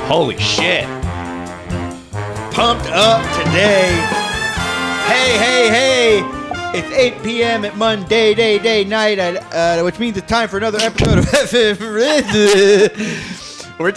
Holy shit. Pumped up today. Hey. It's 8 p.m. at Monday, day, night, which means it's time for another episode of Effin.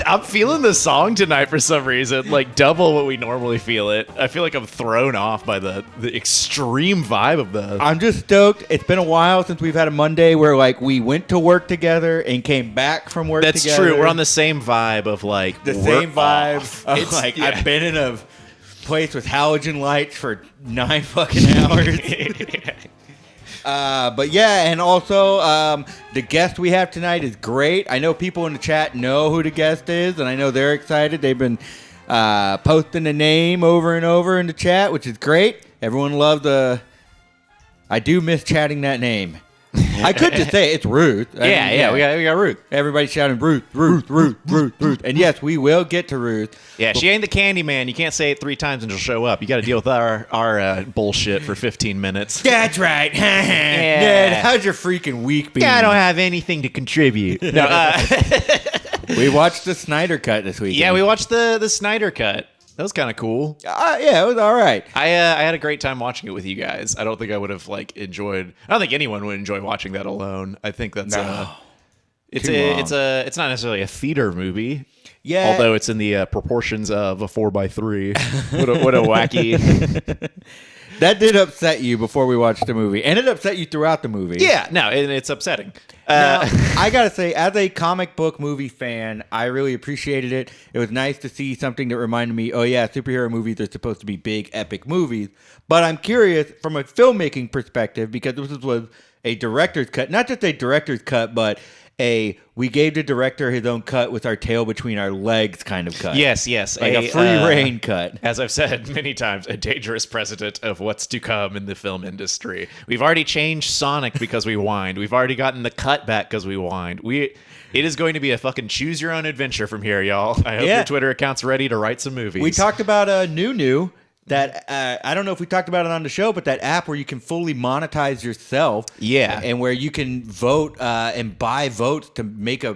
I'm feeling the song tonight for some reason, like double what we normally feel it. I feel like I'm thrown off by the extreme vibe of the... I'm just stoked. It's been a while since we've had a Monday where like we went to work together and came back from work together. That's true. We're on the same vibe of like... The same vibe of It's, like, yeah. I've been in a place with halogen lights for 9 fucking hours. But yeah, and also the guest we have tonight is great. I know people in the chat know who the guest is, and I know they're excited. They've been posting the name over and over in the chat, which is great. Everyone loves the... I do miss chatting that name. I could just say it's Ruth. We got Ruth. Everybody shouting Ruth. And yes, we will get to Ruth. Yeah, she ain't the candy man. You can't say it 3 times and she'll show up. You got to deal with our bullshit for 15 minutes. That's right. Ned, how's your freaking week been? I don't have anything to contribute. No, we watched the Snyder Cut this weekend. Yeah, we watched the Snyder Cut. That was kind of cool. Yeah, it was all right. I had a great time watching it with you guys. I don't think I would have enjoyed. I don't think anyone would enjoy watching that alone. I think that's it's not necessarily a theater movie. Yeah, although it's in the proportions of a 4x3. What a wacky. That did upset you before we watched the movie, and it upset you throughout the movie. Yeah, no, and it's upsetting. Now, I gotta say, as a comic book movie fan, I really appreciated it. It was nice to see something that reminded me, oh yeah, superhero movies are supposed to be big, epic movies. But I'm curious from a filmmaking perspective, because this was a director's cut, not just a director's cut, but we gave the director his own cut with our tail between our legs kind of cut. Yes. Like a free reign cut. As I've said many times, a dangerous precedent of what's to come in the film industry. We've already changed Sonic because we whined. We've already gotten the cut back because we whined. It is going to be a fucking choose your own adventure from here, y'all. I hope your Twitter account's ready to write some movies. We talked about New. That I don't know if we talked about it on the show, but that app where you can fully monetize yourself, and where you can vote and buy votes to make a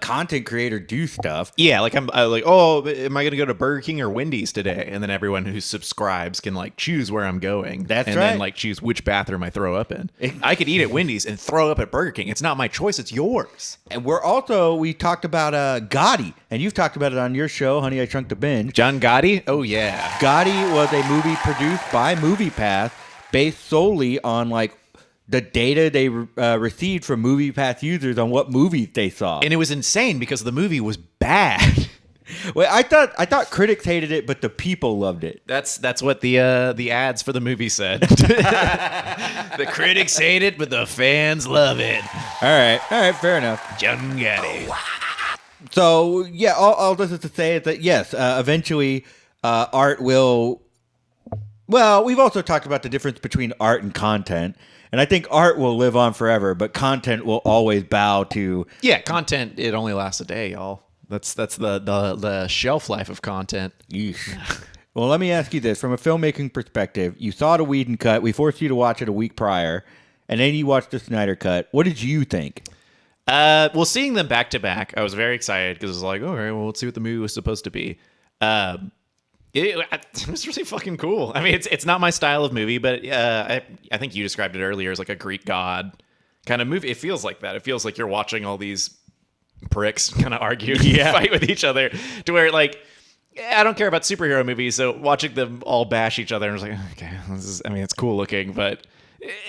content creator do stuff. Yeah, like I'm like, oh, am I going to go to Burger King or Wendy's today? And then everyone who subscribes can choose where I'm going. That's and right. And then choose which bathroom I throw up in. I could eat at Wendy's and throw up at Burger King. It's not my choice. It's yours. And we talked about Gotti, and you've talked about it on your show, Honey, I Shrunk the Binge. John Gotti? Oh, yeah. Gotti was a movie produced by MoviePass based solely on the data they received from MoviePass users on what movies they saw. And it was insane because the movie was bad. Well, I thought critics hated it, but the people loved it. That's what the ads for the movie said. The critics hate it, but the fans love it. All right, fair enough. John Gotti. So, yeah, all this is to say is that, yes, eventually art will... Well, we've also talked about the difference between art and content. And I think art will live on forever, but content will always bow to... Yeah, content, it only lasts a day, y'all. That's the shelf life of content. Yeesh. Well, let me ask you this. From a filmmaking perspective, you saw the Whedon cut. We forced you to watch it a week prior. And then you watched the Snyder cut. What did you think? Well, seeing them back to back, I was very excited because it was like, okay, well, let's see what the movie was supposed to be. It was really fucking cool. I mean, it's not my style of movie, but I think you described it earlier as like a Greek god kind of movie. It feels like that. It feels like you're watching all these pricks kind of argue and fight with each other to where I don't care about superhero movies, so watching them all bash each other, and I was like, okay, it's cool looking,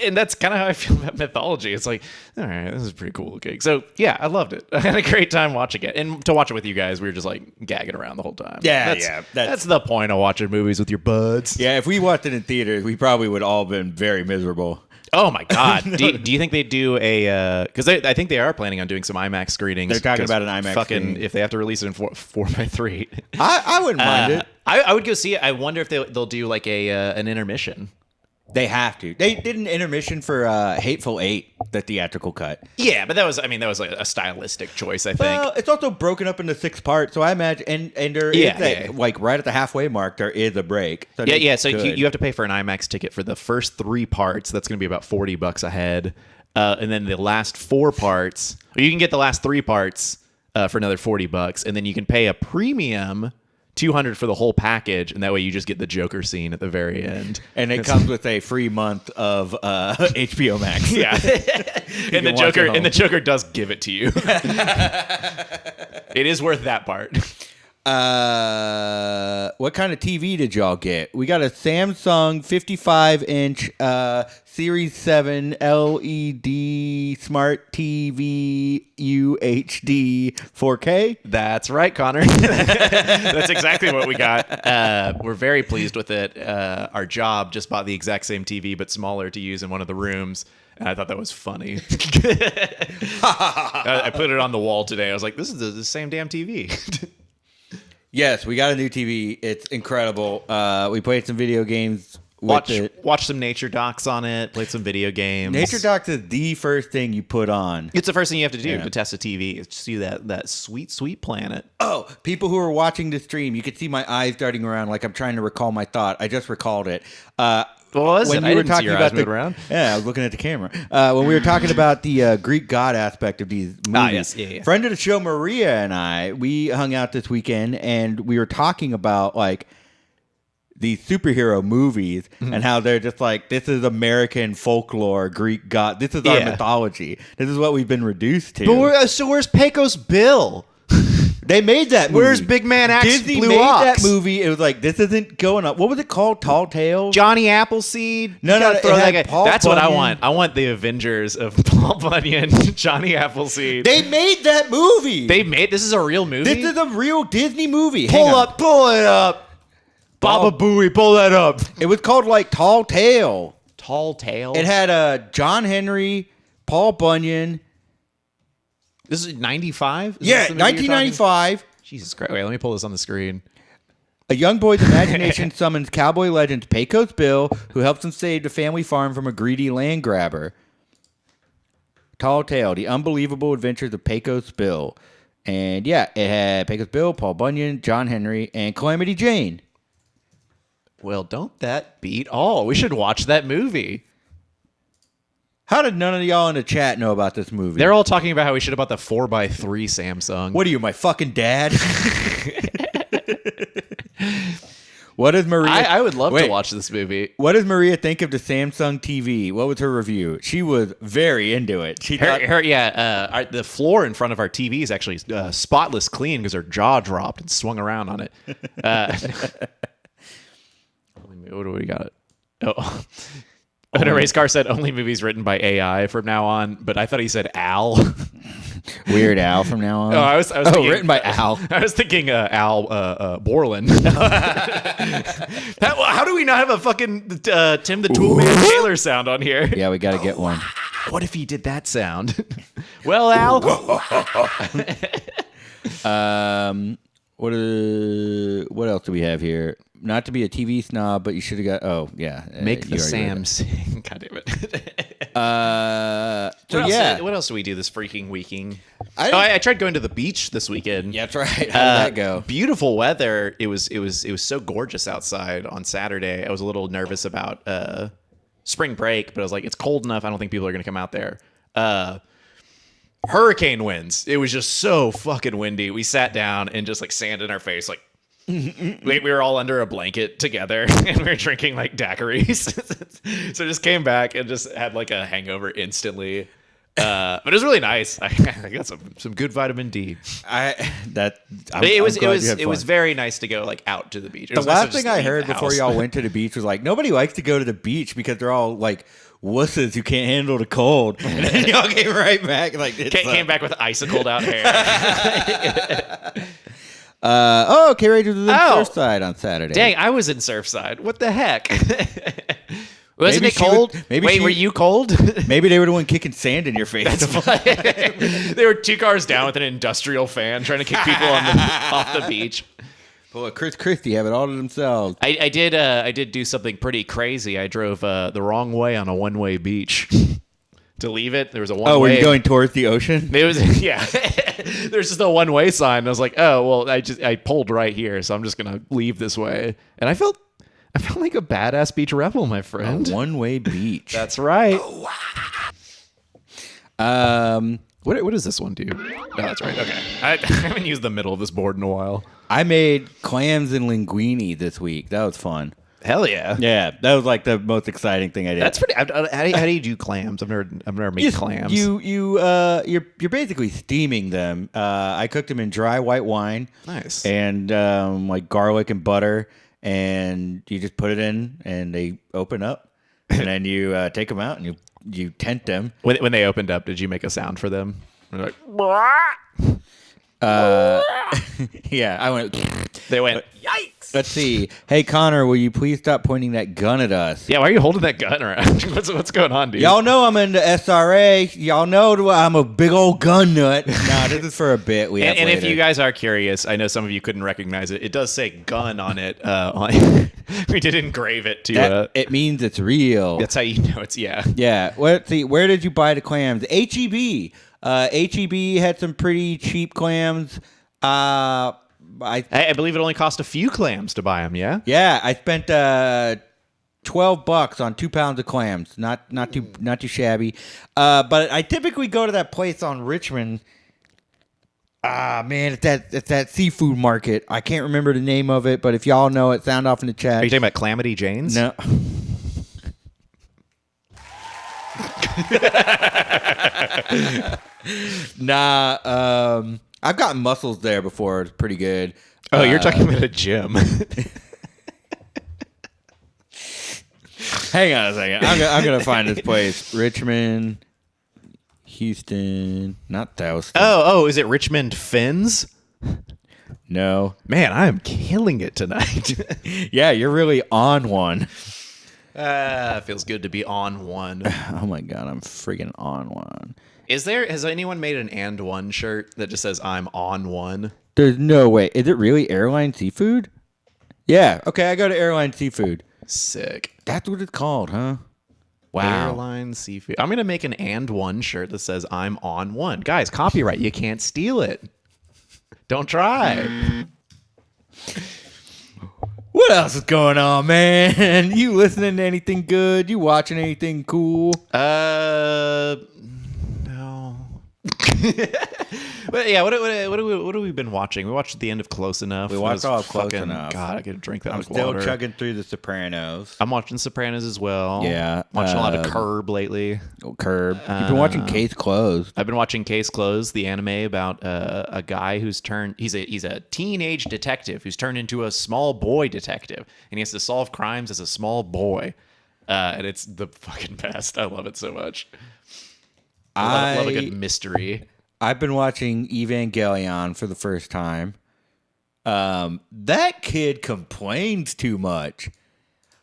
and that's kind of how I feel about mythology. It's like, all right, this is pretty cool looking. So yeah, I loved it. I had a great time watching it, and to watch it with you guys, we were just gagging around the whole time. That's the point of watching movies with your buds. Yeah, if we watched it in theaters, we probably would all been very miserable. Oh my god! Do you think they do a? Because I think they are planning on doing some IMAX screenings. They're talking about an IMAX screening. If they have to release it in 4x3. I wouldn't mind it. I would go see it. I wonder if they'll do an intermission. They have to. They did an intermission for Hateful Eight, the theatrical cut. Yeah, but that was like a stylistic choice, I think. Well, it's also broken up into 6 parts, so I imagine, and there is like right at the halfway mark, there is a break. So So you have to pay for an IMAX ticket for the first 3 parts. That's going to be about $40 a head, and then the last 4 parts, or you can get the last 3 parts for another $40, and then you can pay a premium $200 for the whole package, and that way you just get the Joker scene at the very end. And it comes with a free month of HBO Max. Yeah, and the Joker does give it to you. It is worth that part. What kind of TV did y'all get? We got a Samsung 55-inch Series 7 LED Smart TV UHD 4K. That's right, Connor. That's exactly what we got. We're very pleased with it. Our job just bought the exact same TV, but smaller to use in one of the rooms. And I thought that was funny. I put it on the wall today. I was like, this is the same damn TV. Yes, we got a new TV. It's incredible. We played some video games. Watch some nature docs on it. Played some video games. Nature docs is the first thing you put on. It's the first thing you have to do to test a TV. Is to see that sweet, sweet planet. Oh, people who are watching the stream, you can see my eyes darting around like I'm trying to recall my thought. I just recalled it. What was it? I didn't see your eyes move around. Yeah, I was looking at the camera. When we were talking about the Greek god aspect of these movies, yes. Friend of the show, Maria, and we hung out this weekend, and we were talking about like these superhero movies and how they're just like, this is American folklore, Greek god. This is our mythology. This is what we've been reduced to. But so where's Pecos Bill? They made that movie. Where's Big Man Axe Disney Blue made Ox? that movie. It was like, this isn't going up. What was it called? Tall Tales? Johnny Appleseed? No, That's Paul what I Bunyan. want. I want the Avengers of Paul Bunyan, Johnny Appleseed. They made that movie. This is a real movie? This is a real Disney movie. Pull it up. Baba Booey, pull that up. It was called like Tall Tale. Tall Tale? It had John Henry, Paul Bunyan. This is 95? Yeah, 1995. Jesus Christ. Wait, let me pull this on the screen. A young boy's imagination summons cowboy legend Pecos Bill, who helps him save the family farm from a greedy land grabber. Tall Tale, The Unbelievable Adventures of Pecos Bill. And yeah, it had Pecos Bill, Paul Bunyan, John Henry, and Calamity Jane. Well, don't that beat all? We should watch that movie. How did none of y'all in the chat know about this movie? They're all talking about how we should have bought the 4x3 Samsung. What are you, my fucking dad? What does Maria... I would love to watch this movie. What does Maria think of the Samsung TV? What was her review? She was very into it. She thought... the floor in front of our TV is actually spotless clean because her jaw dropped and swung around on it. What do we got? Oh... A race car said only movies written by AI from now on, but I thought he said Al. Weird Al from now on. Oh, I was thinking, written by Al. I was thinking Al Borland. How do we not have a fucking Tim the Toolman Taylor sound on here? Yeah, we got to get one. What if he did that sound? Well, Al. What else do we have here? Not to be a TV snob, but you should have got. Oh yeah, make the Sam sing. God damn it. What else do we do this freaking weeking? I tried going to the beach this weekend. Yeah, that's right. How did that go? Beautiful weather. It was so gorgeous outside on Saturday. I was a little nervous about spring break, but I was like, it's cold enough. I don't think people are going to come out there. Hurricane winds. It was just so fucking windy. We sat down and just like sand in our face, like. We were all under a blanket together and we were drinking like daiquiris. So just came back and just had like a hangover instantly. But it was really nice. I got some good vitamin D. It was very nice to go like out to the beach. The last thing I heard before y'all went to the beach was like, nobody likes to go to the beach because they're all like wusses who can't handle the cold. And then y'all came right back like came back with icicled out hair. Carrie was in Surfside on Saturday. Dang, I was in Surfside. What the heck? Wasn't it cold? Were you cold? Maybe they were the one kicking sand in your face. They were 2 cars down with an industrial fan trying to kick people off the beach. Boy, Chris Christie have it all to themselves. I did do something pretty crazy. I drove the wrong way on a one-way beach. To leave it, there was a one-way. Oh, were you going towards the ocean? It was, yeah. There's just a one-way sign. I was like, oh, well, I pulled right here, so I'm just gonna leave this way. And I felt like a badass beach rebel, my friend. A one-way beach. That's right. Oh, wow. What does this one do? Oh, that's right. Okay. I haven't used the middle of this board in a while. I made clams and linguine this week. That was fun. Hell yeah. Yeah, that was like the most exciting thing I did. That's pretty. How do you do clams? I've never made clams. You're basically steaming them. I cooked them in dry white wine. Nice. And like garlic and butter, and you just put it in, and they open up, and then you take them out and you tent them. When they opened up, did you make a sound for them? They're like, yeah, I went. They went, yikes. Let's see. Hey, Connor, will you please stop pointing that gun at us? Yeah, why are you holding that gun around? What's going on, dude? Y'all know I'm into SRA. Y'all know I'm a big old gun nut. Nah, this is for a bit. And if you guys are curious, I know some of you couldn't recognize it. It does say gun on it. We did engrave it to. It means it's real. That's how you know it's yeah. Yeah. Let's see. Where did you buy the clams? HEB. HEB had some pretty cheap clams. I believe it only cost a few clams to buy them. Yeah. Yeah, I spent $12 on 2 pounds of clams. Not too shabby. But I typically go to that place on Richmond. Man, it's that seafood market. I can't remember the name of it, but if y'all know it, sound off in the chat. Are you talking about Calamity Jane's? No. Nah. I've gotten mussels there before. It's pretty good. Oh, you're talking about a gym. Hang on a second. I'm gonna find this place. Richmond, Houston, not Thouston. Oh, is it Richmond Fins? No. Man, I am killing it tonight. Yeah, you're really on one. Feels good to be on one. Oh my god, I'm freaking on one. Has anyone made an and one shirt that just says I'm on one? There's no way. Is it really Airline Seafood? Yeah. Okay, I go to Airline Seafood. Sick. That's what it's called, huh? Wow. Airline Seafood. I'm going to make an and one shirt that says I'm on one. Guys, copyright. You can't steal it. Don't try. What else is going on, man? You listening to anything good? You watching anything cool? No. But yeah, what have we been watching? We watched the end of Close Enough. We watched all of Close Enough. God, I could drink that. I'm still chugging through The Sopranos. I'm watching Sopranos as well. Yeah, watching a lot of Curb lately. Curb. You've been watching Case Closed. I've been watching Case Closed, the anime about a guy who's turned. He's a teenage detective who's turned into a small boy detective, and he has to solve crimes as a small boy. And it's the fucking best. I love it so much. I love a good mystery. I've been watching Evangelion for the first time. That kid complains too much.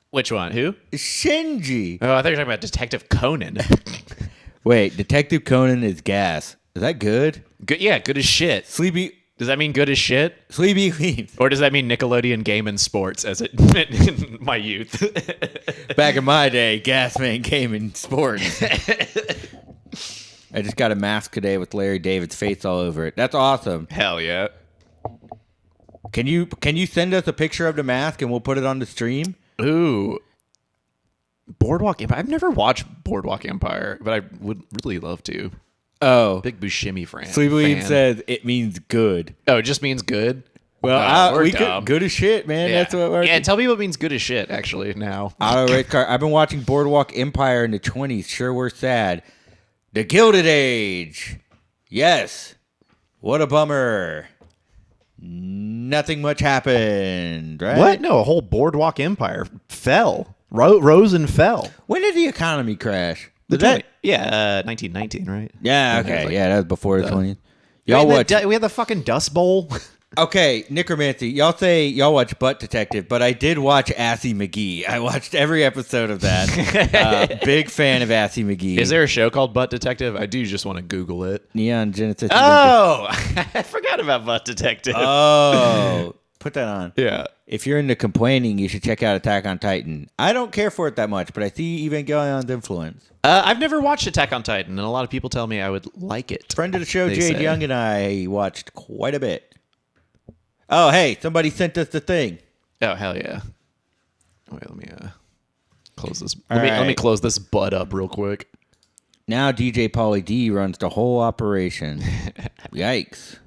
Which one? Who? Shinji. Oh, I thought you were talking about Detective Conan. Wait, Detective Conan is gas. Is that good? Good, yeah, good as shit. Sleepy. Does that mean good as shit? Sleepy Queens. Or does that mean Nickelodeon Game and Sports as it meant in my youth? Back in my day, gas meant Game and Sports. I just got a mask today with Larry David's face all over it. That's awesome. Hell yeah. Can you send us a picture of the mask and we'll put it on the stream? Ooh. Boardwalk Empire. I've never watched Boardwalk Empire, but I would really love to. Oh. Big Buscemi fan. Sleepy says it means good. Oh, it just means good? Well, good as shit, man. Yeah. That's what we're tell me what means good as shit, actually, now. Auto race car. I've been watching Boardwalk Empire in the 20s. Sure, we're sad. The Gilded Age. Yes. What a bummer. Nothing much happened, right? What? No, a whole Boardwalk Empire fell. Rose and fell. When did the economy crash? 1919, right? Yeah, okay. Yeah, that was before the 20s. We had the fucking Dust Bowl. Okay, Necromancy. Y'all say y'all watch Butt Detective, but I did watch Assy McGee. I watched every episode of that. Big fan of Assy McGee. Is there a show called Butt Detective? I do just want to Google it. Neon Genesis. Oh, I forgot about Butt Detective. Oh, Put that on. Yeah. If you're into complaining, you should check out Attack on Titan. I don't care for it that much, but I see Evangelion's influence. I've never watched Attack on Titan, and a lot of people tell me I would like it. Friend of the show, they Jade say. Young, and I watched quite a bit. Oh, hey, somebody sent us the thing. Oh, hell yeah. Wait, let me close this. All Let me right. close this butt up real quick. Now DJ Pauly D runs the whole operation. Yikes.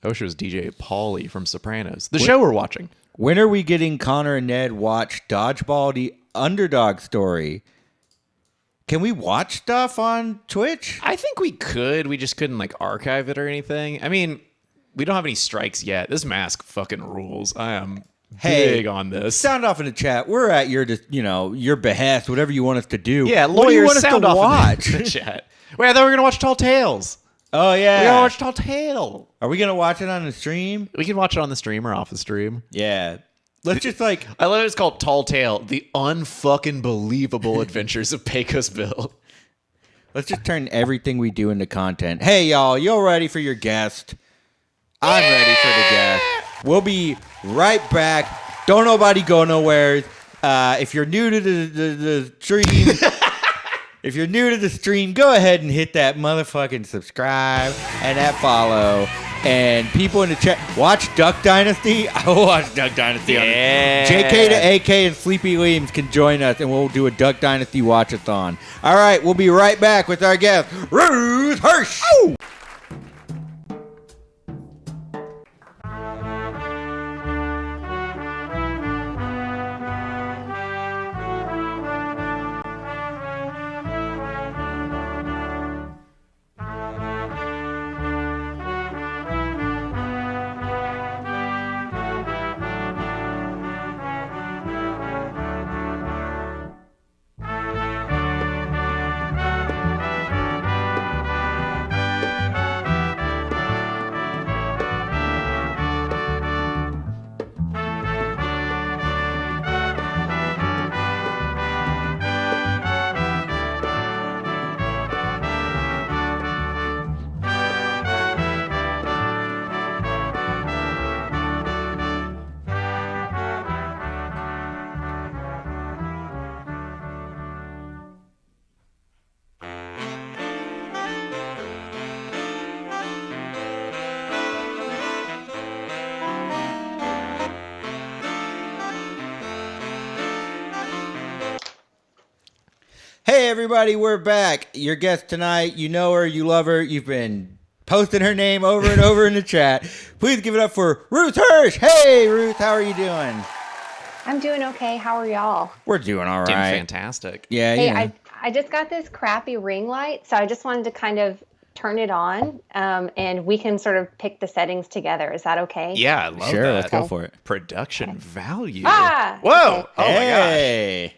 I wish it was DJ Pauly from Sopranos. The show we're watching. When are we getting Connor and Ned watch Dodgeball the Underdog Story? Can we watch stuff on Twitch? I think we could. We just couldn't like archive it or anything. I mean, we don't have any strikes yet. This mask fucking rules. I am big on this. Sound off in the chat. We're at your behest, whatever you want us to do. Yeah, what do you lawyers, want us sound to off watch? in the chat. Wait, I thought we were gonna watch Tall Tales. Oh yeah. We gotta watch Tall Tale. Are we gonna watch it on the stream? We can watch it on the stream or off the stream. Yeah. Let's just like I love it. It's called Tall Tale: The Unfucking Believable Adventures of Pecos Bill. let's just turn everything we do into content. Hey y'all, you all ready for your guest? I'm ready for the guest. We'll be right back. Don't nobody go nowhere. If you're new to the stream, if you're new to the stream, go ahead and hit that motherfucking subscribe and that follow. And people in the chat, watch Duck Dynasty. I will watch Duck Dynasty. Yeah. JK to AK and Sleepy Williams can join us, and we'll do a Duck Dynasty watch-a-thon. All right, we'll be right back with our guest, Ruth Hirsch. Ow! Hey everybody, we're back. Your guest tonight, you know her, you love her, you've been posting her name over and over in the chat. Please give it up for Ruth Hirsch. Hey Ruth, how are you doing? I'm doing okay. How are y'all? We're doing all Doing right. fantastic. Yeah, Hey, yeah. I just got this crappy ring light, so I just wanted to kind of turn it on, and we can sort of pick the settings together. Is that okay? Yeah, I love Sure, that. let's go for it. Production value. Ah! Whoa! Okay. Oh my gosh! Hey.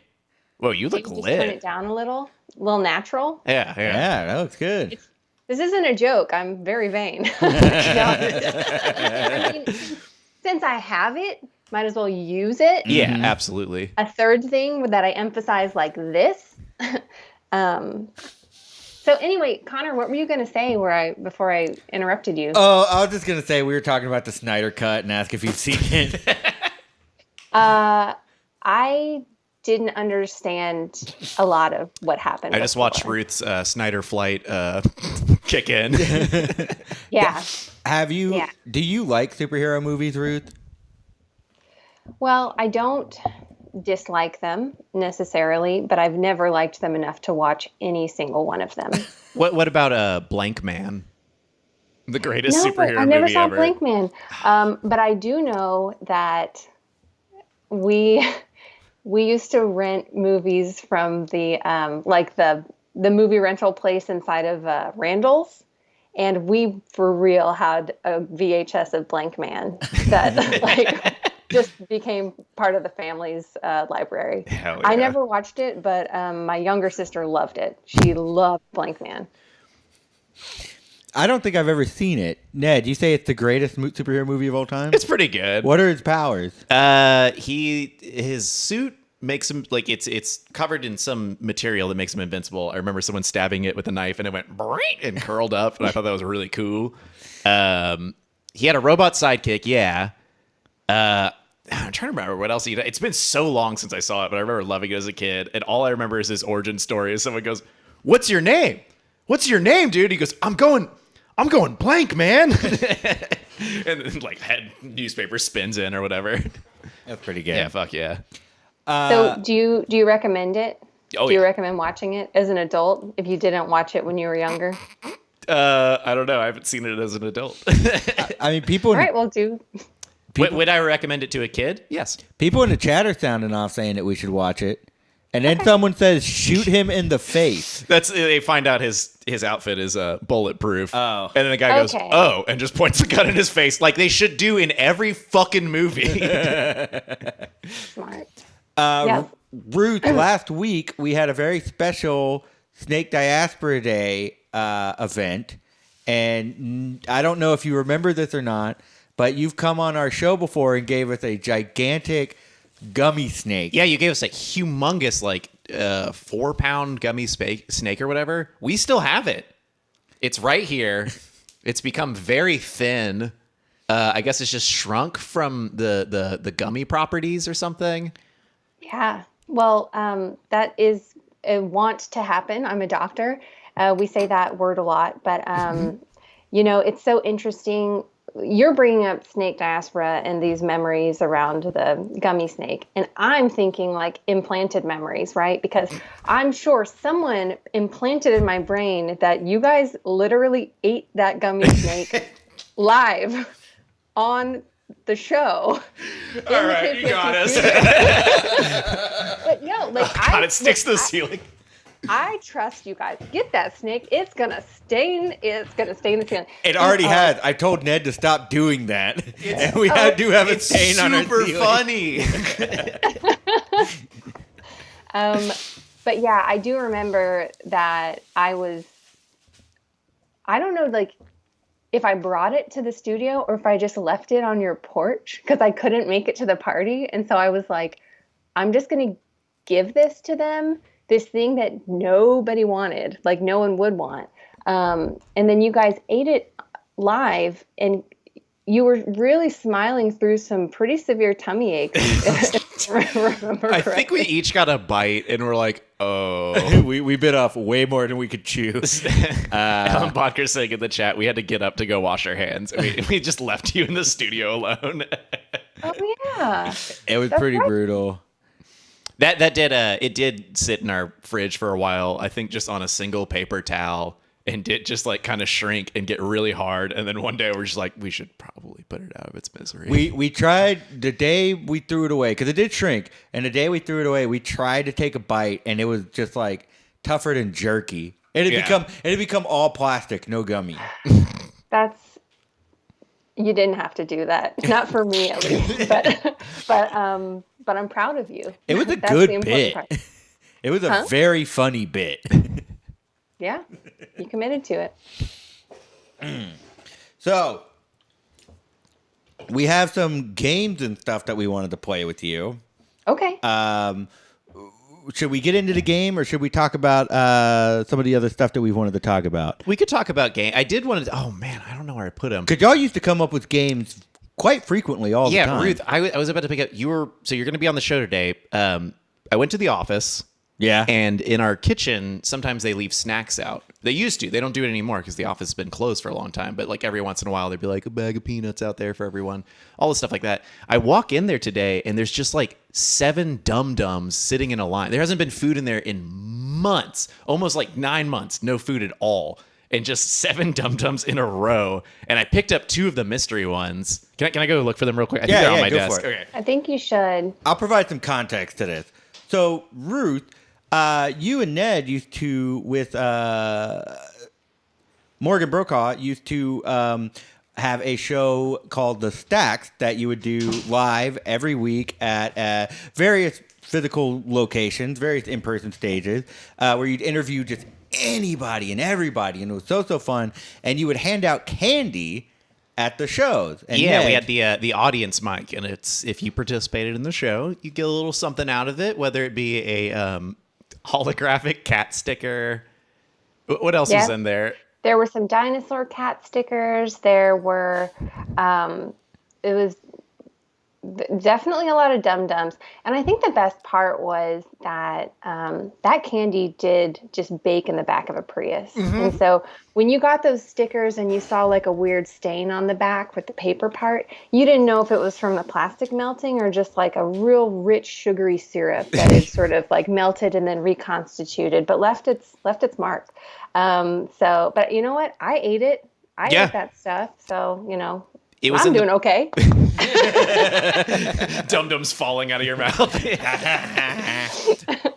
Whoa, you look Maybe just turn it lit. down a little natural. Yeah. Yeah, that looks good. This isn't a joke. I'm very vain. No. I mean, since I have it, might as well use it. Yeah, absolutely. A third thing that I emphasize like this. So anyway, Connor, what were you going to say before I interrupted you? Oh, I was just going to say we were talking about the Snyder Cut and ask if you've seen it. I didn't understand a lot of what happened. I just before. watched Ruth's Snyder Flight kick in. Yeah. Have you? Yeah. Do you like superhero movies, Ruth? Well, I don't dislike them necessarily, but I've never liked them enough to watch any single one of them. What about Blank Man? The greatest No, superhero I never movie saw ever. Blank Man. But I do know that we used to rent movies from the like the movie rental place inside of Randall's, and we for real had a VHS of Blank Man that like just became part of the family's library. Hell I yeah. never watched it, but my younger sister loved it. She loved Blank Man. I don't think I've ever seen it. Ned, you say it's the greatest superhero movie of all time? It's pretty good. What are his powers? His suit makes him like it's covered in some material that makes him invincible. I remember someone stabbing it with a knife and it went and curled up, and I thought that was really cool. He had a robot sidekick, yeah. I'm trying to remember what else he did. It's been so long since I saw it, but I remember loving it as a kid. And all I remember is his origin story. Is someone goes, "What's your name? What's your name, dude?" He goes, I'm going blank, man." And then like head newspaper spins in or whatever. That's pretty good. Yeah, fuck yeah. So do you recommend it? Oh, do you yeah. recommend watching it as an adult if you didn't watch it when you were younger? I don't know. I haven't seen it as an adult. I mean, people. All right, well, Would I recommend it to a kid? Yes. People in the chat are sounding off saying that we should watch it. And then someone says, shoot him in the face. They find out his outfit is bulletproof. Oh. And then the guy goes, Okay. "Oh," and just points the gun in his face like they should do in every fucking movie. smart. Yes. Ruth, last week we had a very special Snake Diaspora Day event. And I don't know if you remember this or not, but you've come on our show before and gave us a gigantic gummy snake. Yeah, you gave us a humongous, like, 4-pound gummy snake or whatever. We still have it. It's right here. It's become very thin. I guess it's just shrunk from the gummy properties or something. Yeah. Well, that is a want to happen. I'm a doctor. We say that word a lot, but it's so interesting. You're bringing up snake diaspora and these memories around the gummy snake. And I'm thinking like implanted memories, right? Because I'm sure someone implanted in my brain that you guys literally ate that gummy snake live on the show. All right, you got us. But no, like God, it sticks to the ceiling. I trust you guys. Get that snake. It's gonna stain in the ceiling. It already has. I told Ned to stop doing that. And we do have a stain on our ceiling. Super funny. But yeah, I do remember that I don't know, like, if I brought it to the studio or if I just left it on your porch because I couldn't make it to the party. And so I was like, I'm just going to give this to them, this thing that nobody wanted, like no one would want. And then you guys ate it live and you were really smiling through some pretty severe tummy aches. If I remember I think we each got a bite and we're like, oh. we bit off way more than we could chew. Alan Bodker's saying in the chat, we had to get up to go wash our hands. We just left you in the studio alone. Oh, yeah. It was That's pretty right. brutal. It did sit in our fridge for a while, I think just on a single paper towel, and did just like kind of shrink and get really hard. And then one day we're just like, we should probably put it out of its misery. We tried the day we threw it away because it did shrink, and the day we threw it away, we tried to take a bite, and it was just like tougher than jerky. It had become all plastic, no gummy. You didn't have to do that. Not for me, at least. But I'm proud of you. It was a That's good the important bit. part. It was a very funny bit. Yeah, you committed to it. So, we have some games and stuff that we wanted to play with you. Okay. Should we get into the game, or should we talk about some of the other stuff that we wanted to talk about? We could talk about game. I did want to. Oh man, I don't know where I put them. Because y'all used to come up with games quite frequently all the time. Yeah, Ruth, I was about to pick up. You're going to be on the show today. I went to the office. Yeah. And in our kitchen, sometimes they leave snacks out. They used to. They don't do it anymore because the office has been closed for a long time. But like every once in a while, they'd be like a bag of peanuts out there for everyone. All this stuff like that. I walk in there today and there's just like 7 dum-dums sitting in a line. There hasn't been food in there in months, almost like 9 months, no food at all. And just 7 dum-dums in a row. And I picked up 2 of the mystery ones. Can I go look for them real quick? I think they're on my go desk. for it. Okay. I think you should. I'll provide some context to this. So, Ruth, you and Ned used to, with Morgan Brokaw, used to have a show called The Stacks that you would do live every week at various physical locations, various in-person stages, where you'd interview just anybody and everybody, and it was so fun. And you would hand out candy at the shows. And yeah, Ned, we had the audience mic, and it's if you participated in the show, you get a little something out of it, whether it be a holographic cat sticker. What else was in there? There were some dinosaur cat stickers. There were, it was Definitely a lot of dum-dums. And I think the best part was that that candy did just bake in the back of a Prius. And so when you got those stickers and you saw like a weird stain on the back with the paper part, you didn't know if it was from the plastic melting or just like a real rich sugary syrup that had sort of like melted and then reconstituted, but left its mark. But you know what? I ate it. I ate that stuff. So, I'm doing okay. Dum-dums falling out of your mouth.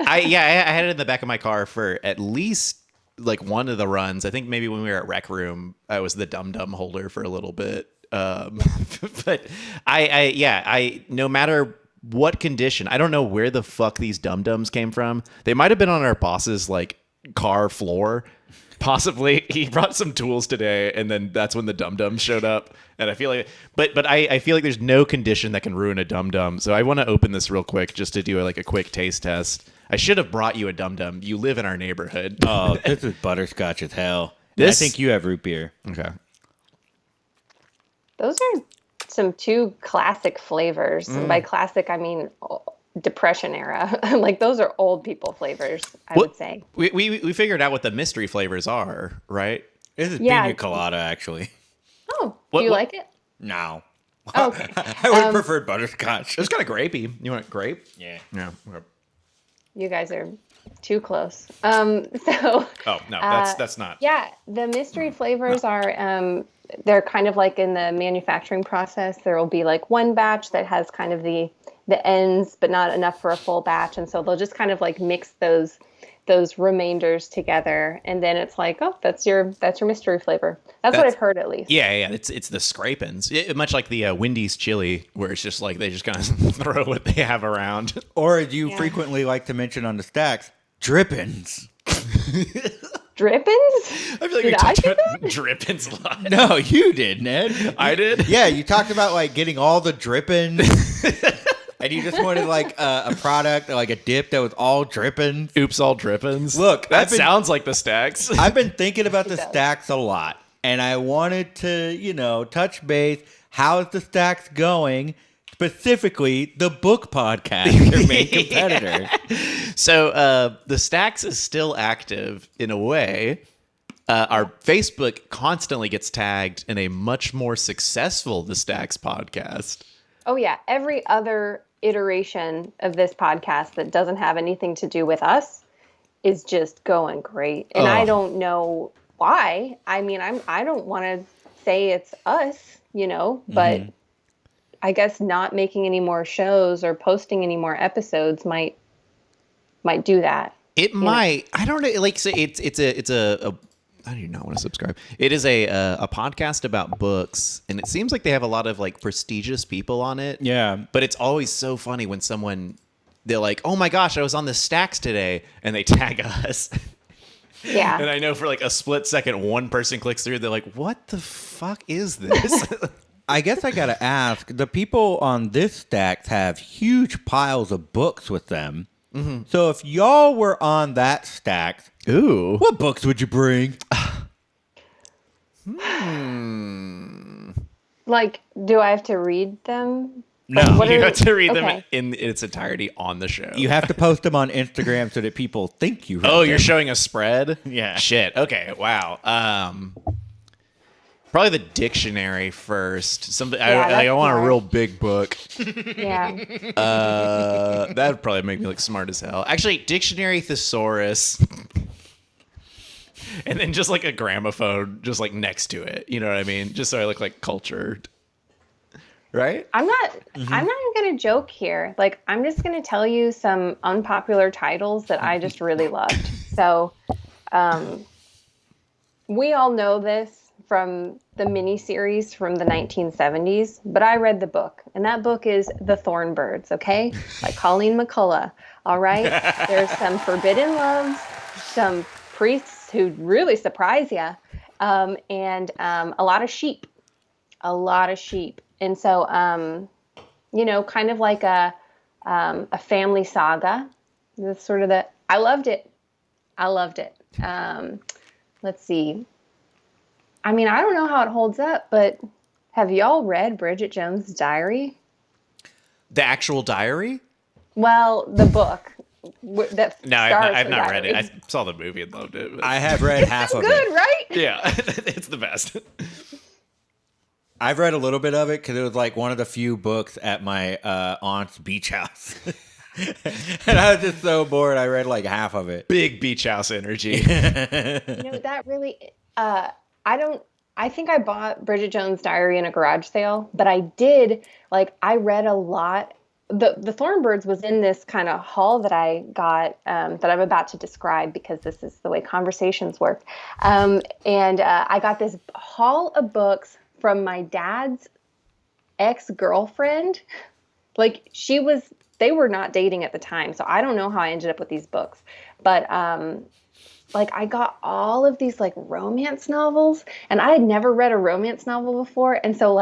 I had it in the back of my car for at least like one of the runs. I think maybe when we were at Rec Room, I was the dum-dum holder for a little bit. But I no matter what condition, I don't know where the fuck these dum-dums came from. They might have been on our boss's like car floor. Possibly he brought some tools today, and then that's when the dum-dums showed up. And I feel like, but I feel like there's no condition that can ruin a dum-dum. So I want to open this real quick just to do a quick taste test. I should have brought you a dum-dum. You live in our neighborhood. Oh, this is butterscotch as hell. I think you have root beer. Okay. Those are some two classic flavors. And by classic, I mean Depression era. Like those are old people flavors, I would say. We figured out what the mystery flavors are, right? This is pina colada, actually. Oh, do you like it? No. Oh, okay. I would have preferred butterscotch. It's kind of grapey. You want grape? Yeah. Yeah. Okay. You guys are too close. Oh no, that's not. Yeah, the mystery flavors are they're kind of like in the manufacturing process. There will be like one batch that has kind of the ends, but not enough for a full batch, and so they'll just kind of like mix those remainders together, and then it's like, oh, that's your mystery flavor. That's what I've heard, at least. Yeah. It's the scrapings, much like the Wendy's chili, where it's just like they just kind of throw what they have around. Or as you frequently like to mention on the stacks, drippings. Drippings? I feel like we talked about drippings a lot. No, you did, Ned. I did? Yeah, you talked about like getting all the drippings. And you just wanted like a product, like a dip that was all drippings. Oops, all drippings. Look, that sounds like the stacks. I've been thinking about the stacks a lot. And I wanted to, touch base. How's the stacks going? Specifically, the book podcast, your main competitor. So the Stacks is still active in a way. Our Facebook constantly gets tagged in a much more successful The Stacks podcast. Oh, yeah. Every other iteration of this podcast that doesn't have anything to do with us is just going great. And I don't know why. I mean, I don't want to say it's us, but I guess not making any more shows or posting any more episodes might do that. It might. I don't know. Like, say it's a I do not want to subscribe. It is a podcast about books, and it seems like they have a lot of like prestigious people on it. Yeah, but it's always so funny when they're like, "Oh my gosh, I was on the Stacks today," and they tag us. Yeah. And I know for like a split second, one person clicks through. They're like, "What the fuck is this?" I guess I gotta ask. The people on this Stacks have huge piles of books with them. Mm-hmm. So if y'all were on that Stacks, ooh, what books would you bring? Like, do I have to read them? No, you have to read them in its entirety on the show. You have to post them on Instagram so that people think you read them. Oh, you're showing a spread? Yeah. Shit. Okay. Wow. Probably the dictionary first. Something I want a real big book. Yeah. That would probably make me look smart as hell. Actually, dictionary, thesaurus, and then just like a gramophone, just like next to it. You know what I mean? Just so I look like cultured. Right? I'm not even gonna joke here. Like, I'm just gonna tell you some unpopular titles that I just really loved. So, we all know this from the miniseries from the 1970s, but I read the book, and that book is The Thorn Birds, okay? By Colleen McCullough, all right? There's some forbidden loves, some priests who really surprise you, and a lot of sheep. And so, kind of like a family saga. That's sort of I loved it. Let's see. I mean, I don't know how it holds up, but have y'all read Bridget Jones' Diary? The actual diary? Well, the book that No, stars I've the not read diary. it. I saw the movie and loved it. But... I have read half of Good, it. right? Yeah, it's the best. I've read a little bit of it because it was like one of the few books at my aunt's beach house. And I was just so bored. I read like half of it. Big beach house energy. That really, I think I bought Bridget Jones' Diary in a garage sale, but I did, I read a lot. The Thorn Birds was in this kind of haul that I got that I'm about to describe because this is the way conversations work. And I got this haul of books from my dad's ex-girlfriend. They were not dating at the time, so I don't know how I ended up with these books. But I got all of these romance novels, and I had never read a romance novel before, and so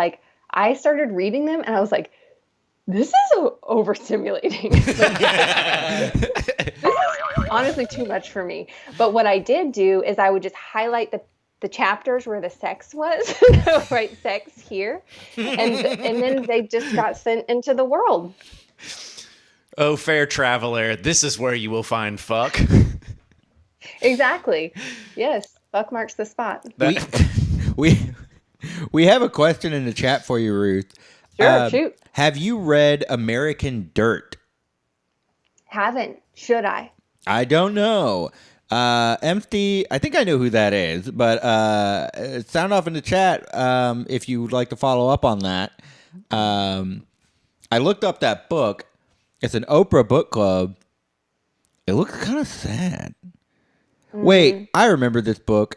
I started reading them, and I was like, this is overstimulating. This is honestly too much for me. But what I did do is I would just highlight the chapters where the sex was, right? Sex here, and then they just got sent into the world. Oh, fair traveler, this is where you will find fuck. Exactly. Yes, fuck marks the spot. We have a question in the chat for you, Ruth. Sure, shoot. Have you read American Dirt? Haven't. Should I? I don't know. Empty, I think I know who that is, but sound off in the chat if you would like to follow up on that. I looked up that book. It's an Oprah book club. It looks kind of sad. Wait, I remember this book.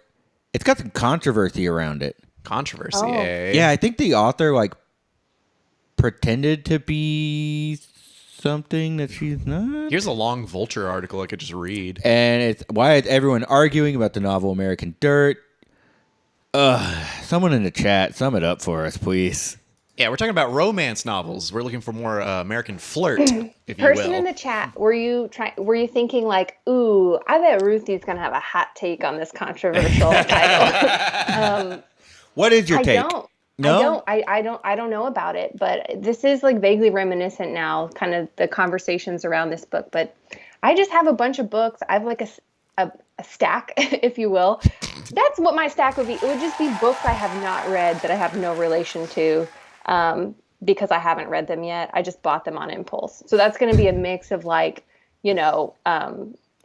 It's got some controversy around it. Controversy, eh? Yeah, I think the author pretended to be something that she's not. Here's a long Vulture article I could just read. And it's why is everyone arguing about the novel American Dirt? Someone in the chat, sum it up for us, please. Yeah, we're talking about romance novels. We're looking for more American flirt, if you will. Person in the chat, were you thinking ooh, I bet Ruthie's gonna have a hot take on this controversial title? What is your take? I don't know about it, but this is vaguely reminiscent now, kind of the conversations around this book. But I just have a bunch of books. I have a stack, if you will. That's what my stack would be. It would just be books I have not read that I have no relation to. Because I haven't read them yet. I just bought them on impulse. So that's going to be a mix of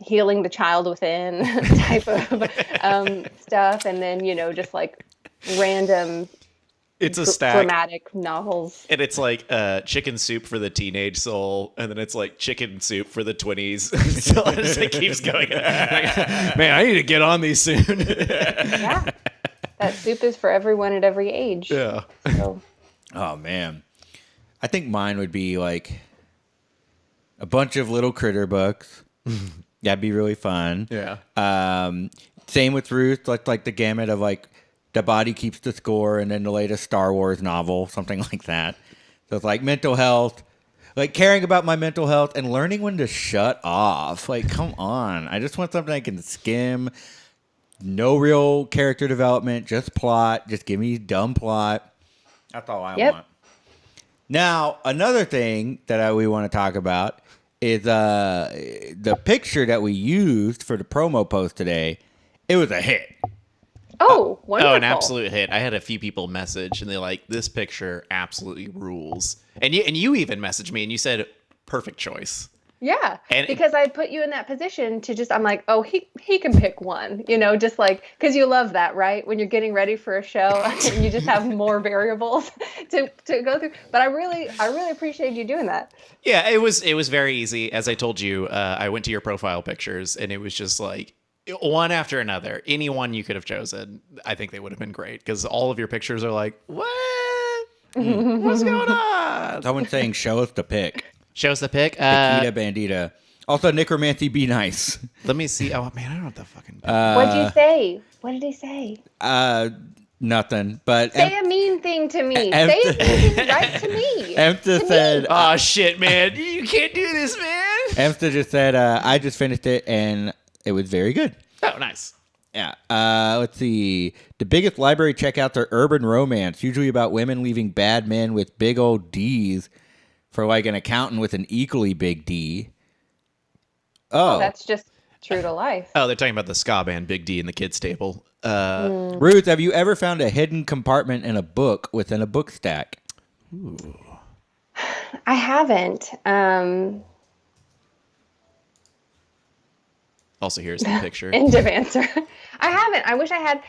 healing the child within type of stuff. And then, just random it's a stack. dramatic novels. And it's chicken soup for the teenage soul. And then it's chicken soup for the 20s. So it just keeps going. Man, I need to get on these soon. Yeah. That soup is for everyone at every age. Yeah. So. Oh, man. I think mine would be a bunch of little critter books. That'd be really fun. Yeah. Same with Ruth, like the gamut of The Body Keeps the Score and then the latest Star Wars novel, something like that. So it's mental health, caring about my mental health and learning when to shut off. Come on. I just want something I can skim. No real character development, just plot. Just give me dumb plot. That's all I want. Now, another thing that we want to talk about is the picture that we used for the promo post today. It was a hit. Oh, wonderful. Oh, an absolute hit. I had a few people message, and they're this picture absolutely rules. And you even messaged me, and you said, perfect choice. Yeah, And because I put you in that position to I'm oh, he can pick one, just because you love that, right? When you're getting ready for a show and you just have more variables to go through. But I really appreciate you doing that. Yeah, it was very easy. As I told you, I went to your profile pictures, and it was just one after another. Any one you could have chosen, I think they would have been great because all of your pictures are what? What's going on? Someone's saying, show us the pic. Show us the pic. Nikita Bandita. Also, Necromancy, be nice. Let me see. Oh, man, I don't know what the fucking... What'd you say? What did he say? Nothing. But say a mean thing to me. Say a mean thing right to me. Emsta said... Oh, shit, man. You can't do this, man. Emsta just said, I just finished it, and it was very good. Oh, nice. Yeah. Let's see. The biggest library checkouts are urban romance, usually about women leaving bad men with big old D's for like an accountant with an equally big D. Oh, that's just true to life. Oh, they're talking about the ska band Big D in the kids' table. Ruth, have you ever found a hidden compartment in a book within a book stack? Ooh. I haven't. Also, here's the picture. End of answer. I haven't. I wish I had.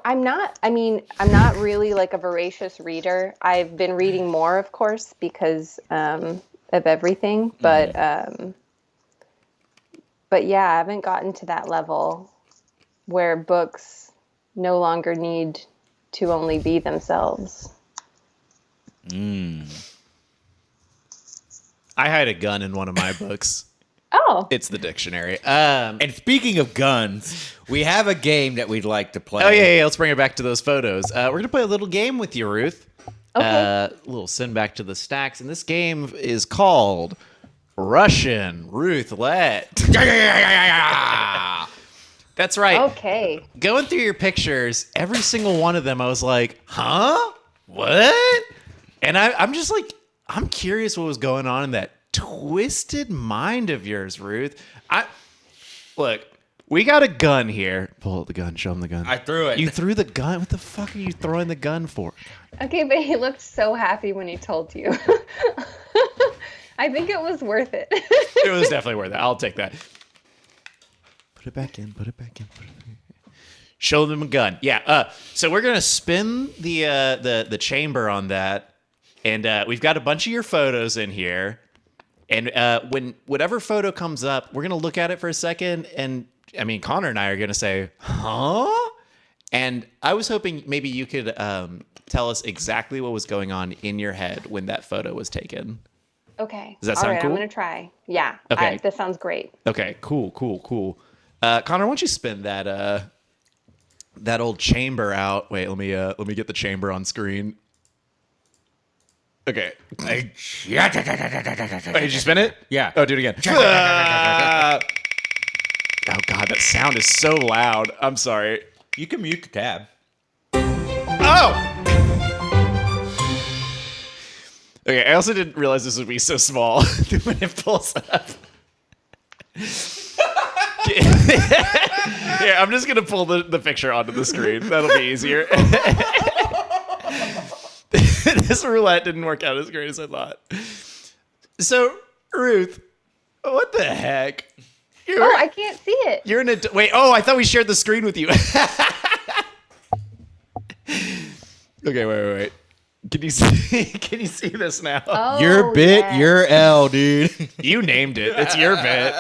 I'm not really like a voracious reader. I've been reading more, of course, because of everything. But yeah, I haven't gotten to that level where books no longer need to only be themselves. I hide a gun in one of my books. Oh. It's the dictionary. And speaking of guns, we have a game that we'd like to play. Oh, yeah. Let's bring it back to those photos. We're going to play a little game with you, Ruth. Okay. A little send back to the stacks. And this game is called Russian Ruthlette. That's right. Okay. Going through your pictures, every single one of them, I was like, huh? What? And I'm just like, I'm curious what was going on in that twisted mind of yours, Ruth. Look, we got a gun here. Pull out the gun. Show him the gun. I threw it. You threw the gun? What the fuck are you throwing the gun for? Okay, but he looked so happy when he told you. I think it was worth it. It was definitely worth it. I'll take that. Put it back in. Put it back in. Show them a gun. Yeah. So we're gonna spin the chamber on that, and we've got a bunch of your photos in here. And when whatever photo comes up, we're going to look at it for a second. And I mean, Connor and I are going to say, huh? And I was hoping maybe you could tell us exactly what was going on in your head when that photo was taken. Okay. Does that sound cool? I'm going to try. Yeah. Okay. This sounds great. Okay, cool. Connor, why don't you spin that old chamber out? Wait, let me get the chamber on screen. Okay. Wait, did you spin it? Yeah. Oh, do it again. Oh, God, that sound is so loud. I'm sorry. You can mute the tab. Oh! Okay, I also didn't realize this would be so small when it pulls up. Yeah, I'm just going to pull the picture onto the screen. That'll be easier. This roulette didn't work out as great as I thought. So, Ruth, what the heck? I can't see it. You're in a... Wait, I thought we shared the screen with you. Okay, wait. Can you see this now? Oh, Your bit, yes. your L, dude. You named it. It's your bit.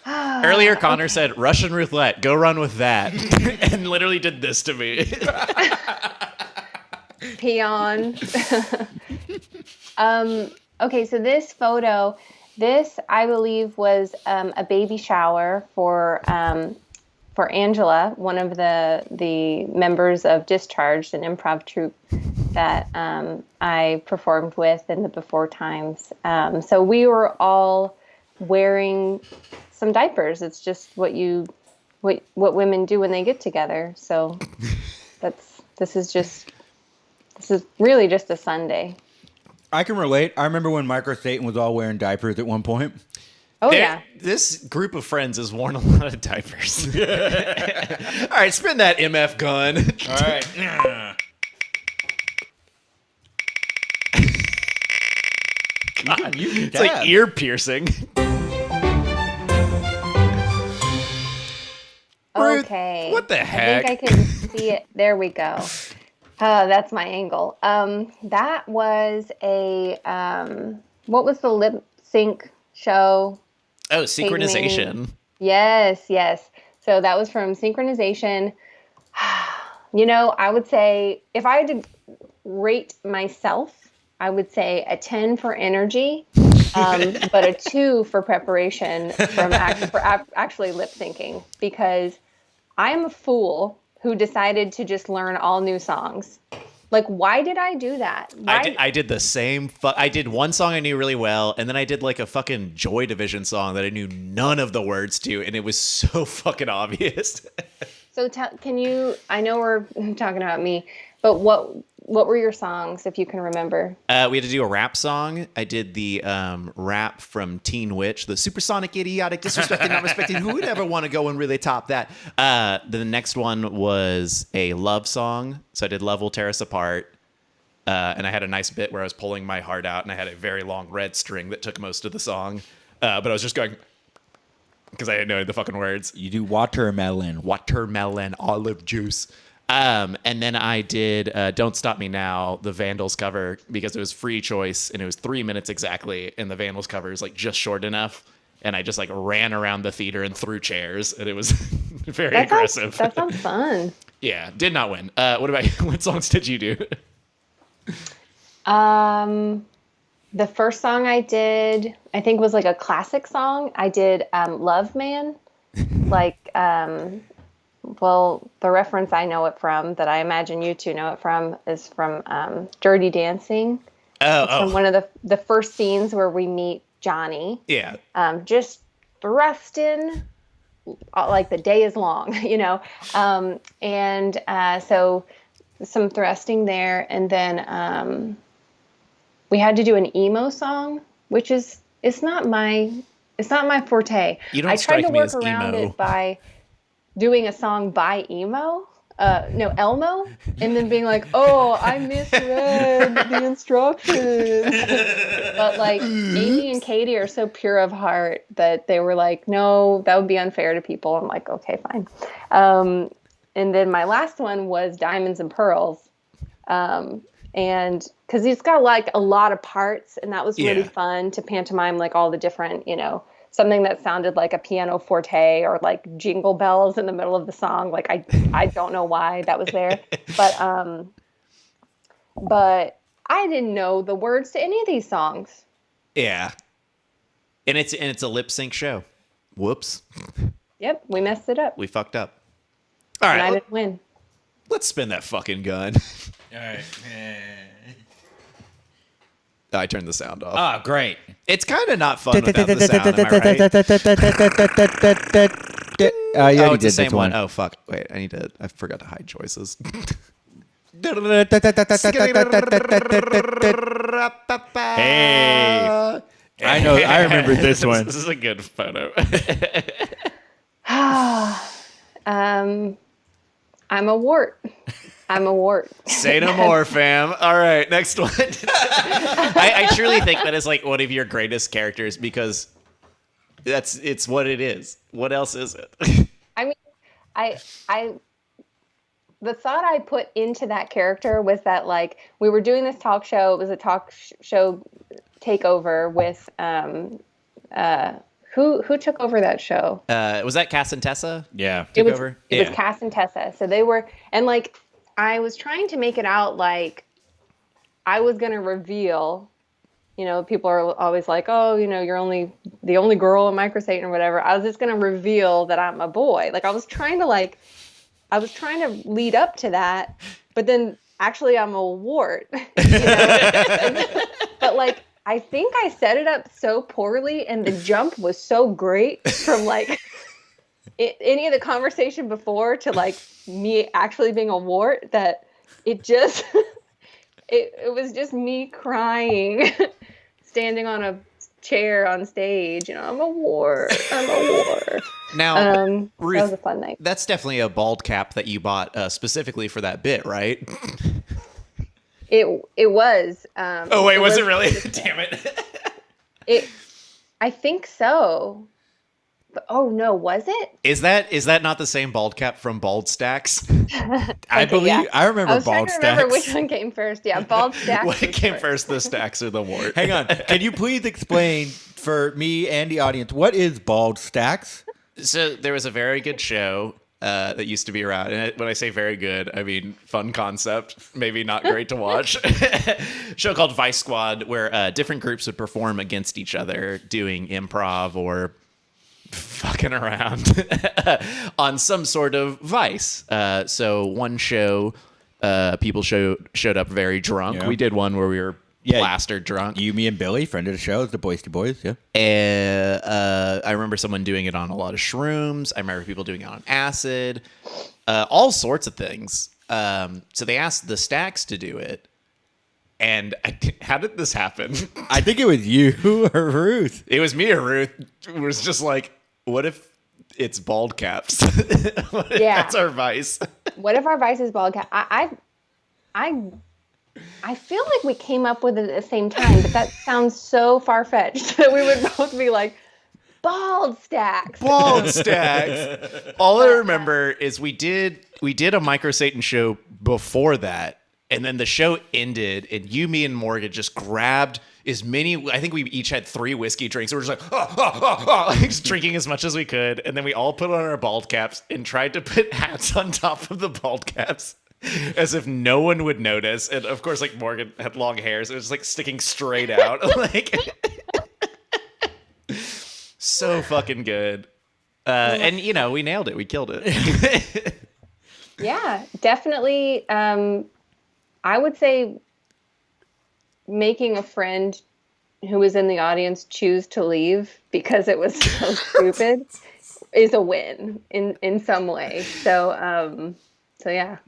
Earlier, Connor said, Russian Ruthlette, go run with that. And literally did this to me. Peon. Okay, so this photo, I believe was a baby shower for Angela, one of the members of Discharged, an improv troupe that I performed with in the before times. So we were all wearing some diapers. It's just what women do when they get together. So this is really just a Sunday. I can relate. I remember when Micro Satan was all wearing diapers at one point. Oh, yeah. This group of friends has worn a lot of diapers. All right, spin that MF gun. All right. God, you it's like ear piercing. Okay. What the heck? I think I can see it. There we go. That's my angle. That was what was the lip sync show? Oh, Synchronization. Yes. So that was from Synchronization. I would say if I had to rate myself, I would say a 10 for energy, but a 2 for preparation for actually lip syncing, because I'm a fool who decided to just learn all new songs. Like, why did I do that? I did the same. I did one song I knew really well, and then I did like a fucking Joy Division song that I knew none of the words to, and it was so fucking obvious. So can you? I know we're talking about me, but what what were your songs, if you can remember? We had to do a rap song. I did the rap from Teen Witch, the supersonic, idiotic, disrespected, not respected. Who would ever want to go and really top that? The next one was a love song. So I did Love Will Tear Us Apart. And I had a nice bit where I was pulling my heart out, and I had a very long red string that took most of the song. But I was just going, because I didn't know the fucking words. You do watermelon. Watermelon, olive juice. And then I did Don't Stop Me Now, the Vandals cover, because it was free choice, and it was 3 minutes exactly, and the Vandals cover is like just short enough. And I just like ran around the theater and threw chairs, and it was very aggressive. That sounds fun. Yeah, did not win. What about you? What songs did you do? The first song I did, I think, was like a classic song. I did Love Man. Like, well, the reference I know it from, that I imagine you two know it from, is from Dirty Dancing. From one of the first scenes where we meet Johnny. Yeah. Just thrusting like the day is long, you know. So some thrusting there, and then we had to do an emo song, which is it's not my forte. You don't I tried strike to me work as around emo. it by doing a song by emo. Elmo, and then being like, oh, I misread the instructions. But like Amy and Katie are so pure of heart that they were like, no, that would be unfair to people. I'm like, okay, fine. And then my last one was Diamonds and Pearls. And because he's got like a lot of parts, and that was really fun to pantomime like all the different, something that sounded like a piano forte or like jingle bells in the middle of the song. Like I don't know why that was there, but I didn't know the words to any of these songs. Yeah. And it's a lip sync show. Whoops. Yep, we messed it up. We fucked up. All right. And I didn't win. Let's spin that fucking gun. All right. I turned the sound off. Oh, great. It's kind of not fun without the sound, am I right? You already It's the did same this one. one. Oh, fuck. Wait, I forgot to hide choices. Hey. I remember this one. This is a good photo. I'm a wart. I'm a wart. Say no more, fam. All right, next one. I truly think that is like one of your greatest characters, because it's what it is. What else is it? I mean, the thought I put into that character was that like we were doing this talk show. It was a talk show takeover with who took over that show? Was that Cass and Tessa? Yeah. It was over? It was Cass and Tessa. So they were, and like I was trying to make it out like I was going to reveal. People are always like, oh, you're the only girl in Microstate or whatever. I was just going to reveal that I'm a boy. Like I was trying to lead up to that, but then actually I'm a wart. But like, I think I set it up so poorly, and the jump was so great from like any of the conversation before to like me actually being a wart that it just, it was just me crying, standing on a chair on stage. I'm a wart. I'm a wart. Now, Ruth, that was a fun night. That's definitely a bald cap that you bought specifically for that bit, right? It was. Oh wait, was it really? Damn it! I think so. But, oh no, was it? Is that not the same bald cap from Bald Stacks? I believe. Yeah. I remember I was Bald trying to remember Stacks. which one came first. Yeah, Bald Stacks. What came first, the stacks or the wart? Hang on. Can you please explain for me and the audience what is Bald Stacks? So there was a very good show that used to be around. And when I say very good, I mean fun concept, maybe not great to watch. Show called Vice Squad, where different groups would perform against each other doing improv or fucking around on some sort of vice. So one show, people showed up very drunk. Yeah. We did one where we were plastered drunk. You, me, and Billy, friend of the show, the Boys to Boys, yeah. And I remember someone doing it on a lot of shrooms. I remember people doing it on acid, all sorts of things. So they asked the Stacks to do it. And how did this happen? I think it was you or Ruth. It was me or Ruth. It was just like, what if it's bald caps? That's our vice. What if our vice is bald cap? I feel like we came up with it at the same time, but that sounds so far-fetched that we would both be like, bald Stacks. Bald Stacks. All I remember is we did a Micro Satan show before that, and then the show ended, and you, me, and Morgan just grabbed as many. I think we each had 3 whiskey drinks. So we're just like, just drinking as much as we could, and then we all put on our bald caps and tried to put hats on top of the bald caps, as if no one would notice. And of course, like, Morgan had long hair, so it was like sticking straight out. Like, so fucking good. And we nailed it. We killed it. Yeah, definitely. I would say making a friend who was in the audience choose to leave because it was so stupid is a win in some way. So yeah,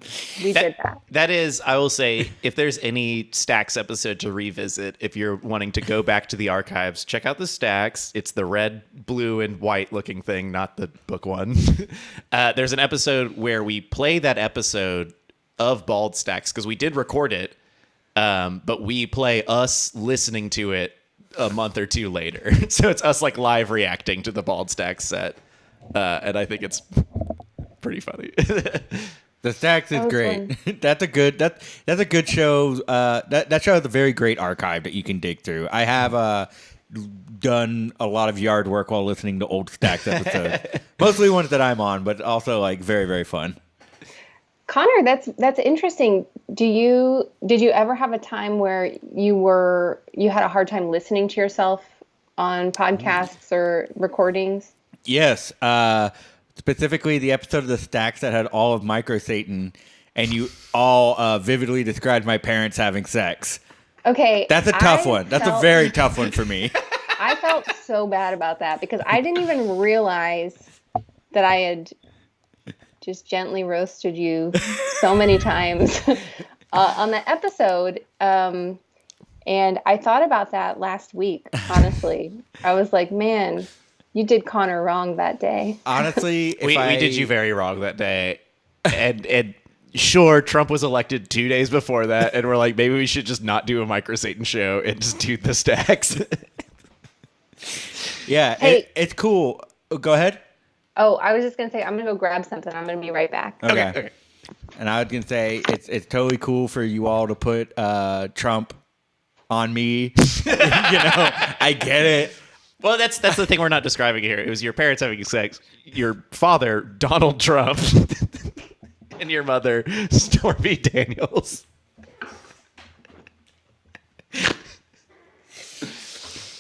we did that. That is, I will say, if there's any Stacks episode to revisit, if you're wanting to go back to the archives, check out the Stacks. It's the red, blue, and white looking thing, not the book one. There's an episode where we play that episode of Bald Stacks because we did record it, but we play us listening to it a month or 2 later. So it's us like live reacting to the Bald Stacks set, and I think it's pretty funny. The Stacks is great. That's a good show. That show has a very great archive that you can dig through. I have done a lot of yard work while listening to old Stacks episodes, mostly ones that I'm on, but also like very, very fun. Connor, that's interesting. Did you ever have a time where you had a hard time listening to yourself on podcasts or recordings? Yes. Specifically, the episode of the Stacks that had all of Micro Satan, and you all vividly described my parents having sex. Okay. That's a tough one. That's a very tough one for me. I felt so bad about that because I didn't even realize that I had just gently roasted you so many times on that episode. And I thought about that last week, honestly. I was like, man, you did Connor wrong that day. Honestly, we did you very wrong that day. And sure, Trump was elected 2 days before that, and we're like, maybe we should just not do a Micro Satan show and just do the Stacks. Yeah, hey, it's cool. Go ahead. Oh, I was just going to say, I'm going to go grab something. I'm going to be right back. Okay. And I was going to say, it's totally cool for you all to put Trump on me. I get it. Well, that's the thing we're not describing here. It was your parents having sex, your father, Donald Trump, and your mother, Stormy Daniels.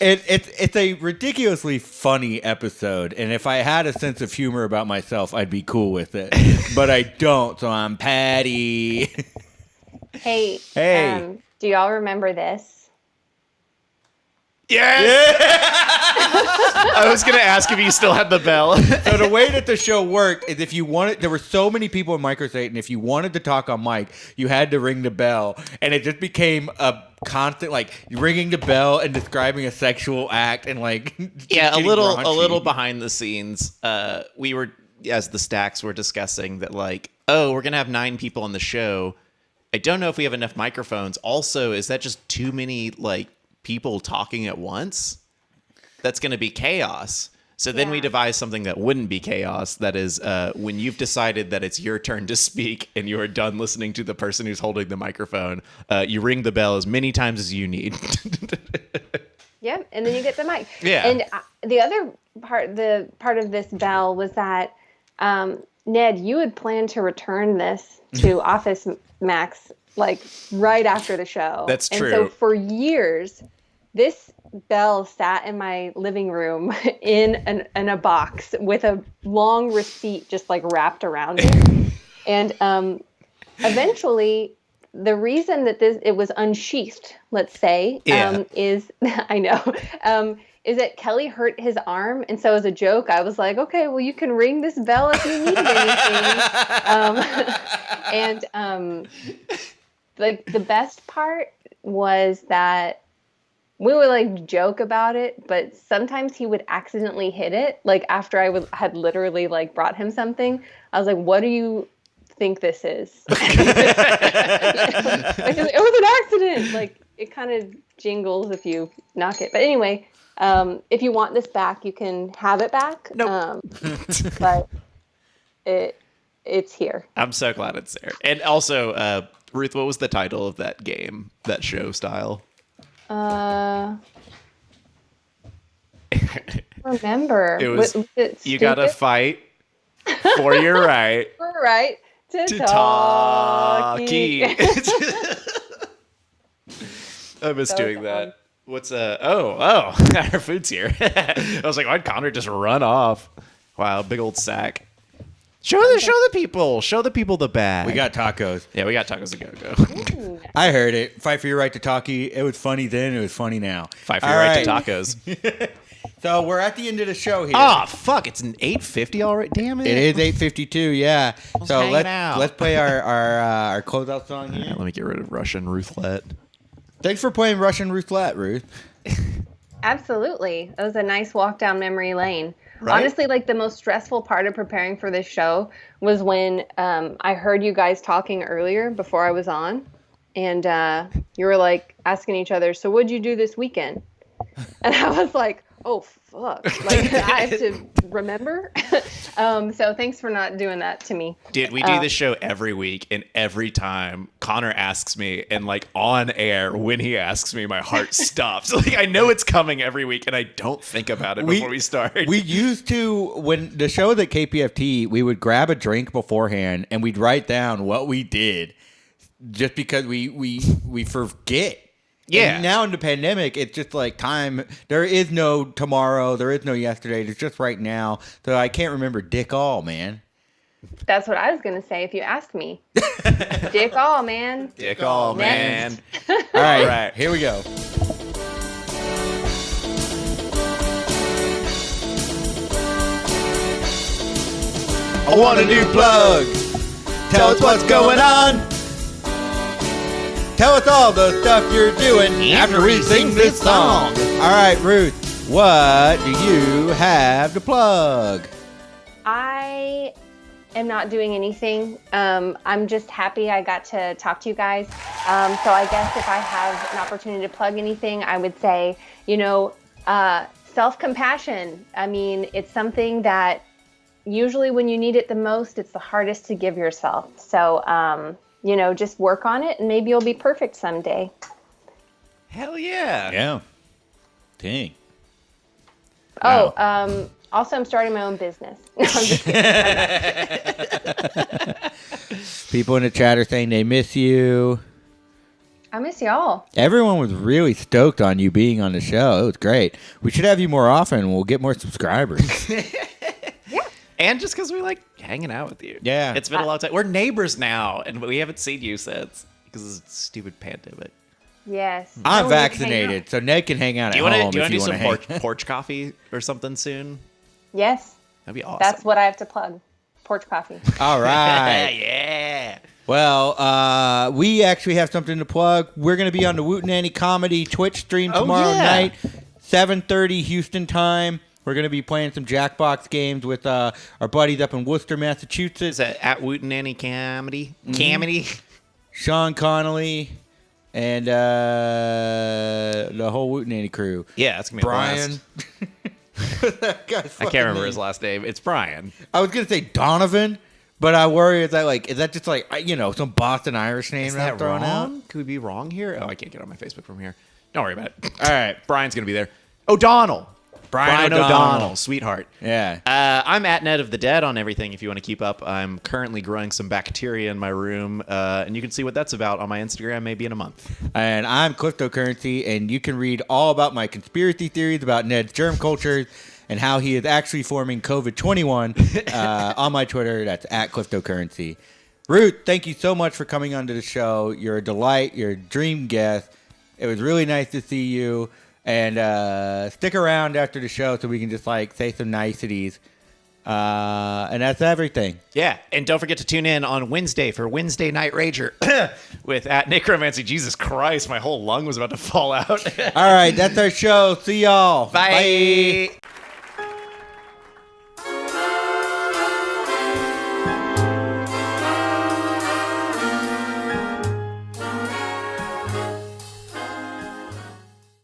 It's a ridiculously funny episode, and if I had a sense of humor about myself, I'd be cool with it. But I don't, so I'm Patty. Hey. Do y'all remember this? Yes! I was going to ask if you still had the bell. So the way that the show worked is if you wanted, there were so many people in Micro Satan, if you wanted to talk on mic, you had to ring the bell. And it just became a constant, like, ringing the bell and describing a sexual act and, like, yeah, a little behind the scenes. We were, as the Stacks were discussing that, like, oh, we're going to have 9 people on the show. I don't know if we have enough microphones. Also, is that just too many, like, people talking at once? That's going to be chaos. So then we devised something that wouldn't be chaos. That is, when you've decided that it's your turn to speak and you are done listening to the person who's holding the microphone, you ring the bell as many times as you need. Yeah, and then you get the mic. Yeah. And the other part of this bell was that Ned, you had planned to return this to Office Max like right after the show. That's true. And so for years, this bell sat in my living room in a box with a long receipt just like wrapped around it. And eventually, the reason that it was unsheathed, let's say, is I know, is that Kelly hurt his arm, and so as a joke, I was like, okay, well, you can ring this bell if you need anything. Like the best part was that we would like joke about it, but sometimes he would accidentally hit it. Like after had literally like brought him something, I was like, "What do you think this is?" Like, it was an accident. Like it kind of jingles if you knock it. But anyway, if you want this back, you can have it back. Nope. But it's here. I'm so glad it's there. And also, Ruth, what was the title of that game, that show style? Remember. It was it you gotta fight for your right. Right to talkie. I miss So doing dumb. that. What's our food's here. I was like, why'd Connor just run off? Wow, big old sack. Show the people the bag. We got tacos. Yeah, we got tacos to go. I heard it. Fight for your right to talkie. It was funny then. It was funny now. Fight for your right to tacos. So we're at the end of the show here. Oh fuck! It's an 8:50 already. Damn it! It is 8:52. Yeah. So hanging out. let's play our closeout song here. Yeah, let me get rid of Russian Ruthlette. Thanks for playing Russian Ruthlette, Ruth. Absolutely. It was a nice walk down memory lane. Right? Honestly, like the most stressful part of preparing for this show was when I heard you guys talking earlier before I was on, and you were like asking each other, "So what'd you do this weekend?" And I was like, "Oh fuck!" Like I have to remember. So thanks for not doing that to me. Dude, we do this show every week, and every time Connor asks me, and like on air, when he asks me, my heart stops. Like I know it's coming every week, and I don't think about it before we start. We used to, when the show was at KPFT, we would grab a drink beforehand and we'd write down what we did, just because we forget. Yeah. And now in the pandemic, it's just like time. There is no tomorrow. There is no yesterday. There's just right now. So I can't remember dick all, man. That's what I was gonna say if you asked me. Dick all, man. Dick all, man. All right. Here we go. I want a new plug. Tell us what's going on. Tell us all the stuff you're doing after we sing this song. All right, Ruth, what do you have to plug? I am not doing anything. I'm just happy I got to talk to you guys. So I guess if I have an opportunity to plug anything, I would say, self-compassion. I mean, it's something that usually when you need it the most, it's the hardest to give yourself. So, just work on it and maybe you'll be perfect someday. Hell yeah. Yeah. Dang. Oh, Wow. Also I'm starting my own business. No, I'm just kidding. People in the chat are saying they miss you. I miss y'all. Everyone was really stoked on you being on the show. It was great. We should have you more often. We'll get more subscribers. And just because we like hanging out with you. Yeah. It's been a long time. We're neighbors now, and we haven't seen you since because of this stupid pandemic. Yes. I'm No, we can hang vaccinated, out. so Ned can hang out Do at you want home to if you do want some to hang. porch coffee or something soon? Yes. That'd be awesome. That's what I have to plug. Porch coffee. All right. Yeah. Well, we actually have something to plug. We're going to be on the Woot Nanny Comedy Twitch stream tomorrow night, 7:30 Houston time. We're going to be playing some Jackbox games with our buddies up in Worcester, Massachusetts. Is that at Wooten Annie Comedy? Comedy? Sean Connolly and the whole Woot Nanny crew. Yeah, that's going to be a Brian. blast. That guy's I fucking can't remember name. his last name. It's Brian. I was going to say Donovan, but I worry is that just like, some Boston Irish name Is that I'm that throwing out? wrong? Could we be wrong here? Oh, I can't get on my Facebook from here. Don't worry about it. All right. Brian's going to be there. O'Donnell. Brian O'Donnell, sweetheart. Yeah. I'm at Net of the Dead on everything if you want to keep up. I'm currently growing some bacteria in my room, and you can see what that's about on my Instagram maybe in a month. And I'm Cryptocurrency, and you can read all about my conspiracy theories about Ned's germ cultures and how he is actually forming COVID-21 on my Twitter. That's at Cryptocurrency. Ruth, thank you so much for coming onto the show. You're a delight. You're a dream guest. It was really nice to see you. And stick around after the show so we can just like say some niceties. And that's everything. Yeah, and don't forget to tune in on Wednesday for Wednesday Night Rager with at Necromancy. Jesus Christ, my whole lung was about to fall out. All right, that's our show. See y'all. Bye.